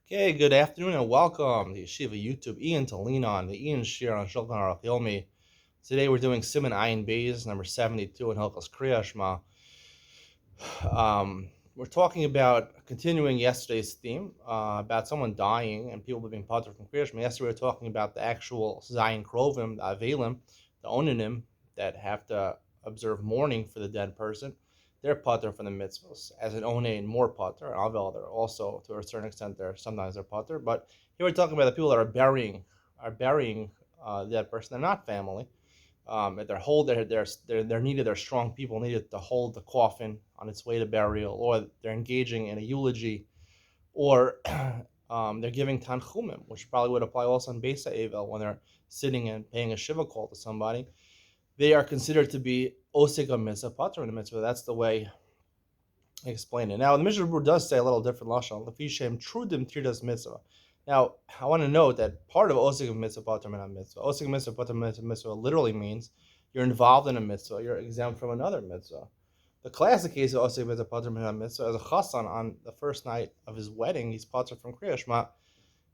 Okay, good afternoon and welcome to Yeshiva YouTube. Iyun to lean on, the Iyun Shir on Shulchan Aruch Yomi. Today we're doing Siman Ayin Beis, number 72 in Hilchos Kriya Shema. We're talking about continuing yesterday's theme about someone dying and people being patur from Kriya Shema. Yesterday we were talking about the actual Zayin Krovim, the Aveilim, the Onanim that have to observe mourning for the dead person. They're patur from the mitzvos. As an onain, more patur. And avel, they're also, to a certain extent, sometimes they're patur. But here we're talking about the people that are burying the dead person. They're not family. They're needed. They're strong people needed to hold the coffin on its way to burial, or they're engaging in a eulogy, or they're giving tanchumim, which probably would apply also in Beis Avel when they're sitting and paying a shiva call to somebody. They are considered to be osik a mitzvah, patur in the mitzvah. That's the way I explain it. Now, the Mishnah Berurah does say a little different lashon. Lefishem trudim tirdas mitzvah. Now, I want to note that part of osik of mitzvah, patur min mitzvah, osik mitzvah, patur mitzvah, literally means you're involved in a mitzvah, you're exempt from another mitzvah. The classic case of osik mitzvah, patur min mitzvah is a chassan on the first night of his wedding. He's patur from Kriya Shema.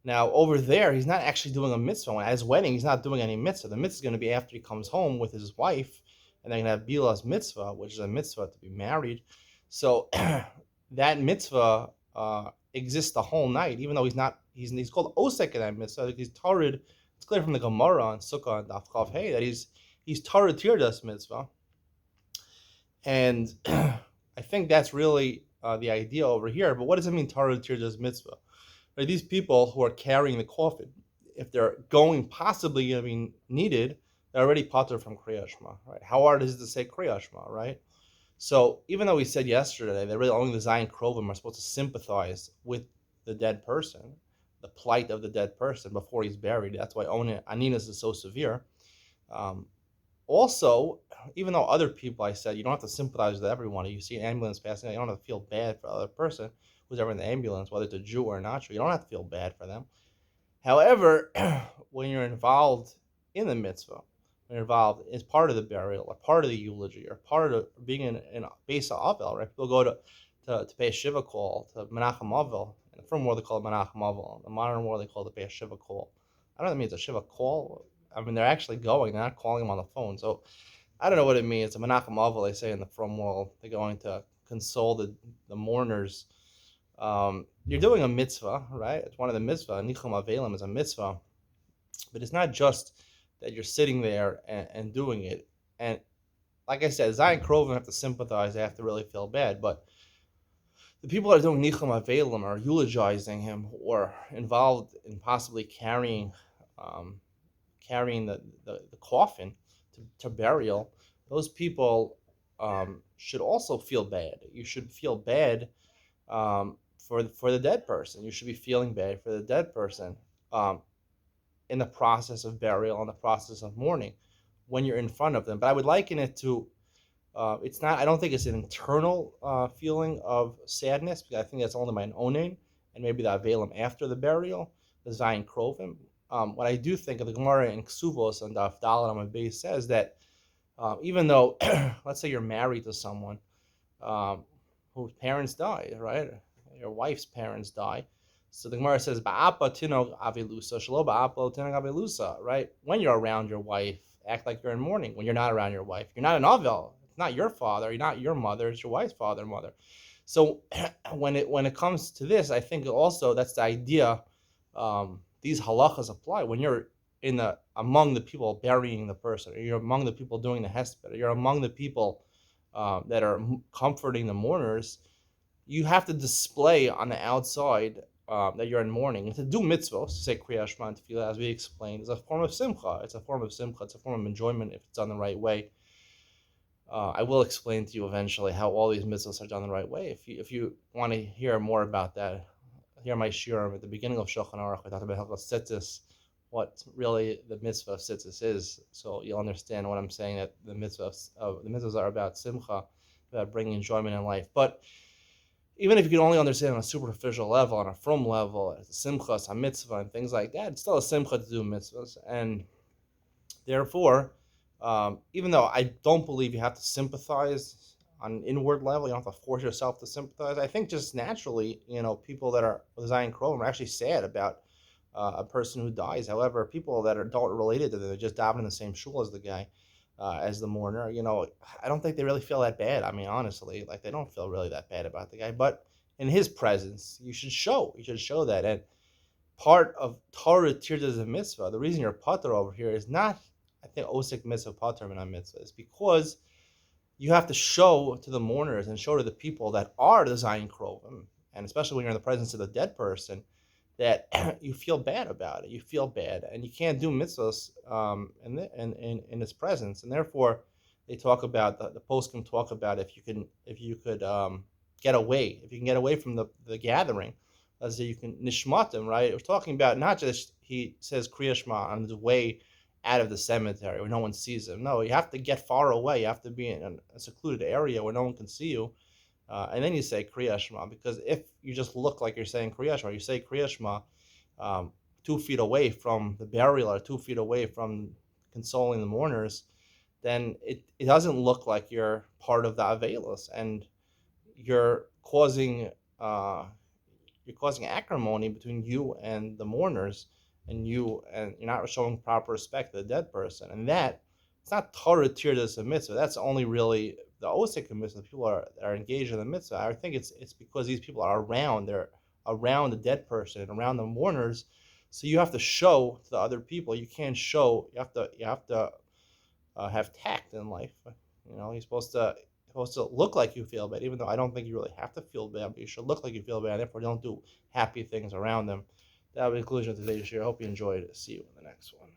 Now, over there, he's not actually doing a mitzvah. At his wedding, he's not doing any mitzvah. The mitzvah is going to be after he comes home with his wife, and they're going to have Bilah's mitzvah, which is a mitzvah to be married. So that mitzvah exists the whole night, even though he's called Osek in that mitzvah. He's Tarid. It's clear from the Gemara on Sukkah and Daf Chav Hey that he's Tarid Tirdas mitzvah. And I think that's really the idea over here. But what does it mean, Tarid Tirdas mitzvah? Right, these people who are carrying the coffin, if they're possibly going to be needed, they're already patur from Kriya Shema, right? How hard is it to say Kriya Shema, right? So even though we said yesterday that really only the Zayin Krovim are supposed to sympathize with the dead person, the plight of the dead person before he's buried, that's why Aninas is so severe. Also, even though other people, I said, you don't have to sympathize with everyone. You see an ambulance passing, you don't have to feel bad for the other person who's ever in the ambulance, whether it's a Jew or not Jew. You don't have to feel bad for them. However, when you're involved in the mitzvah, when you're involved as part of the burial, or part of the eulogy, or part of being in a Beis Avel, right? People go to pay a shiva call to Menachem Avel. In the firm world, they call it Menachem Avel. In the modern world, they call it pay a shiva call. I don't know what it means, a shiva call. I mean, they're actually going. They're not calling him on the phone. So I don't know what it means. It's a Menachem Avel, they say in the from world. They're going to console the mourners. You're doing a mitzvah, right? It's one of the mitzvah. Nichum Aveilim is a mitzvah. But it's not just that you're sitting there and doing it. And like I said, Zayin Krovim have to sympathize. They have to really feel bad. But the people that are doing Nichum Aveilim are eulogizing him or involved in possibly carrying the coffin to burial. Those people should also feel bad. You should feel bad for the dead person. You should be feeling bad for the dead person in the process of burial, in the process of mourning, when you're in front of them. But I would liken it to, it's not, I don't think it's an internal feeling of sadness, because I think that's only my onain, and maybe the Aveilim after the burial, the Zayin Krovim. What I do think of the Gemara in Ksuvos and Daf Dalet on my base says that even though, let's say you're married to someone whose parents died, right? Your wife's parents die. So the Gemara says, "Ba'apa tinog avilusa, shelo ba'apa tinog avilusa." Right? When you're around your wife, act like you're in mourning. When you're not around your wife, you're not an avel. It's not your father. You're not your mother. It's your wife's father and mother. So when it comes to this, I think also that's the idea. These halachas apply when you're among the people burying the person, or you're among the people doing the hesped, or you're among the people that are comforting the mourners. You have to display on the outside that you're in mourning. And to do mitzvos, to say Kriya Shema and Tefillah, as we explained, is a form of simcha. It's a form of simcha. It's a form of enjoyment if it's done the right way. I will explain to you eventually how all these mitzvahs are done the right way. If you want to hear more about that, hear my shiurim at the beginning of Shulchan Aruch. I talked about Hilchos Tzitzis, what really the mitzvah of Tzitzis is. So you'll understand what I'm saying, that the mitzvahs are about simcha, about bringing enjoyment in life. But even if you can only understand on a superficial level, on a from level, it's a simcha, it's a mitzvah, and things like that, it's still a simcha to do mitzvahs. And therefore, even though I don't believe you have to sympathize on an inward level. You don't have to force yourself to sympathize. I think just naturally, people that are Zion Krovim are actually sad about a person who dies. However, people that don't related to them, they're just davening in the same shul as the guy, as the mourner. I don't think they really feel that bad. I mean, honestly, like they don't feel really that bad about the guy. But in his presence, you should show. You should show that. And part of Torah Tirdas a mitzvah, the reason you're pater over here is not, I think, osik mitzvah pater min mitzvah. It's because you have to show to the mourners and show to the people that are the Zion Krovim, and especially when you're in the presence of the dead person, that you feel bad about it. You feel bad, and you can't do mitzvahs in his presence, and therefore they talk about the poskim talk about if you could get away, if you can get away from the gathering, as you can nishmatim, right? It was talking about not just he says Kriya Shema on his way out of the cemetery where no one sees him. No, you have to get far away. You have to be in a secluded area where no one can see you. And then you say Kriya Shema, because if you just look like you're saying Kriya Shema, you say Kriya Shema 2 feet away from the burial or 2 feet away from consoling the mourners, then it doesn't look like you're part of the Avelos, and you're causing acrimony between you and the mourners, and you're not showing proper respect to the dead person, and that it's not Torah tirdas a mitzvah. That's only really the osik mitzvah. The people are engaged in the mitzvah. I think it's because these people are around. They're around the dead person and around the mourners, so you have to show to the other people. You can't show. You have to have tact in life. You're supposed to look like you feel bad, even though I don't think you really have to feel bad, but you should look like you feel bad. Therefore, don't do happy things around them. That will be the conclusion of today's share. I hope you enjoyed it. See you in the next one.